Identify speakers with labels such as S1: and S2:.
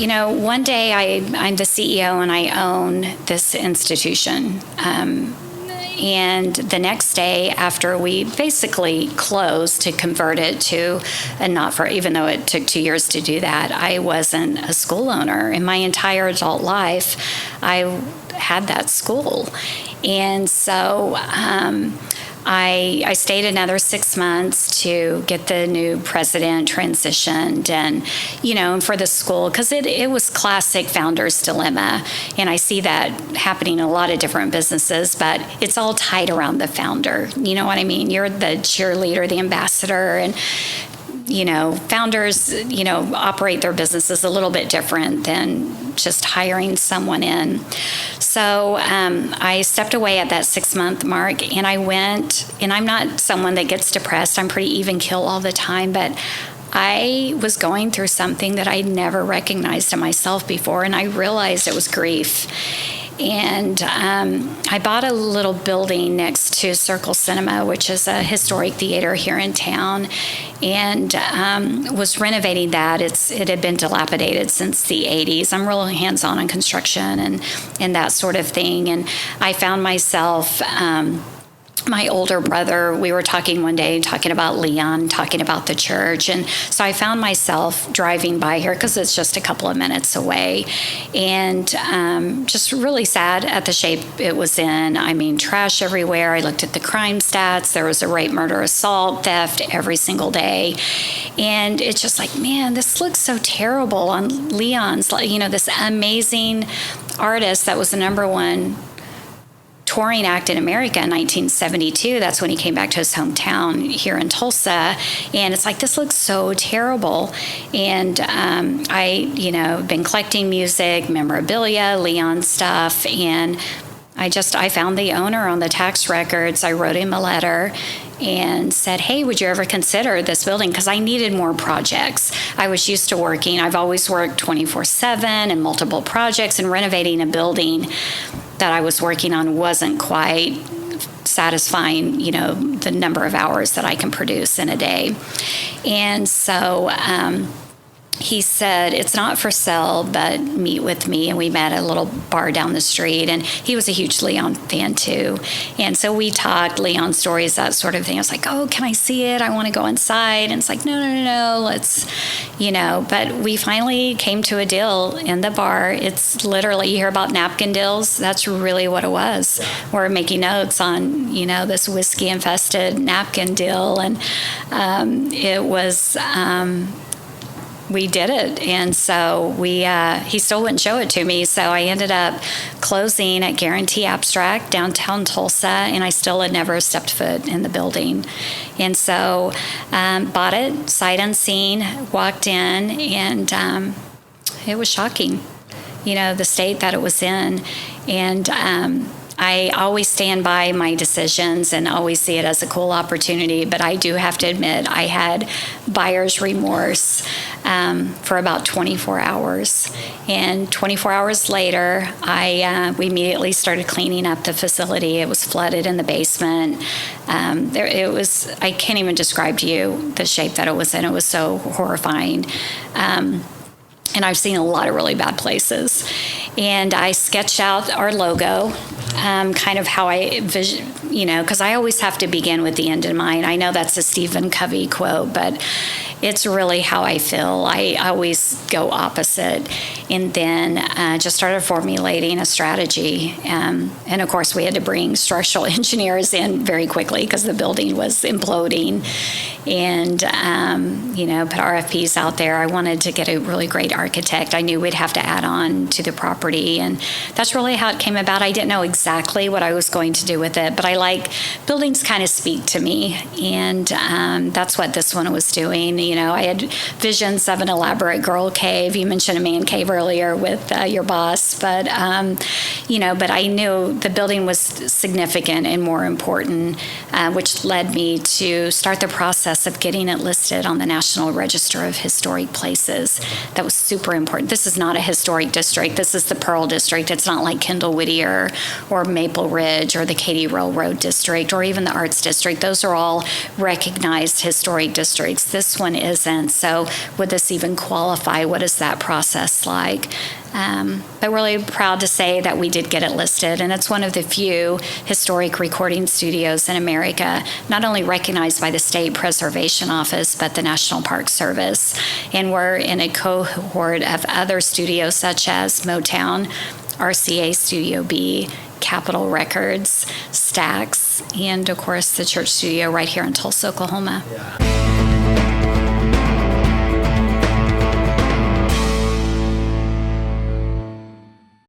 S1: One day I'm the CEO and I own this institution. And the next day, after we basically closed to convert it to a even though it took 2 years to do that, I wasn't a school owner. In my entire adult life, I had that school. And so I stayed another 6 months to get the new president transitioned and for the school, because it was classic founder's dilemma. And I see that happening in a lot of different businesses, but it's all tied around the founder. You know what I mean? You're the cheerleader, the ambassador, and founders, operate their businesses a little bit different than just hiring someone in. So I stepped away at that 6-month mark, and I went, and I'm not someone that gets depressed. I'm pretty even keel all the time, but I was going through something that I'd never recognized in myself before, and I realized it was grief. And I bought a little building next to Circle Cinema, which is a historic theater here in town, and was renovating that. It had been dilapidated since the 80s. I'm real hands-on on construction and that sort of thing. And I found myself... my older brother, we were talking one day, talking about Leon, talking about the church. And so I found myself driving by here because it's just a couple of minutes away, and just really sad at the shape it was in. I mean, trash everywhere. I looked at the crime stats. There was a rape, murder, assault, theft every single day. And it's just like, man, this looks so terrible on Leon's, this amazing artist that was the number one touring act in America in 1972. That's when he came back to his hometown here in Tulsa. And it's like, this looks so terrible. And I, been collecting music, memorabilia, Leon stuff. And I found the owner on the tax records. I wrote him a letter and said, hey, would you ever consider this building? Because I needed more projects. I was used to working. I've always worked 24/7 and multiple projects, and renovating a building that I was working on wasn't quite satisfying, the number of hours that I can produce in a day. And so he said, it's not for sale, but meet with me. And we met at a little bar down the street. And he was a huge Leon fan too. And so we talked Leon stories, that sort of thing. I was like, oh, can I see it? I want to go inside. And it's like, no, let's, but we finally came to a deal in the bar. It's literally, you hear about napkin deals. That's really what it was. We're making notes on, this whiskey infested napkin deal. And it was, we did it. And so he still wouldn't show it to me. So I ended up closing at Guarantee Abstract downtown Tulsa, and I still had never stepped foot in the building. And so bought it sight unseen, walked in, and it was shocking, the state that it was in. And I always stand by my decisions and always see it as a cool opportunity, but I do have to admit I had buyer's remorse for about 24 hours. And 24 hours later, we immediately started cleaning up the facility. It was flooded in the basement. I can't even describe to you the shape that it was in. It was so horrifying. And I've seen a lot of really bad places. And I sketched out our logo, kind of how I vision, because I always have to begin with the end in mind. I know that's a Stephen Covey quote, but it's really how I feel. I always go opposite, and then just started formulating a strategy. And of course, we had to bring structural engineers in very quickly because the building was imploding, and put RFPs out there. I wanted to get a really great architect. I knew we'd have to add on to the property, and that's really how it came about. I didn't know exactly what I was going to do with it, but I like buildings kind of speak to me, and that's what this one was doing. I had visions of an elaborate girl cave. You mentioned a man cave earlier with your boss, but but I knew the building was significant and more important, which led me to start the process of getting it listed on the National Register of Historic Places. That was super important. This is not a historic district. This is the Pearl District. It's not like Kendall Whittier or Maple Ridge or the Katy Railroad District or even the Arts District. Those are all recognized historic districts. This one isn't. So would this even qualify? What is that process like? But really proud to say that we did get it listed, and it's one of the few historic recording studios in America, not only recognized by the State Preservation Office, but the National Park Service. And we're in a cohort of other studios such as Motown, RCA Studio B, Capitol Records, Stax, and of course the Church Studio right here in Tulsa, Oklahoma.
S2: Yeah.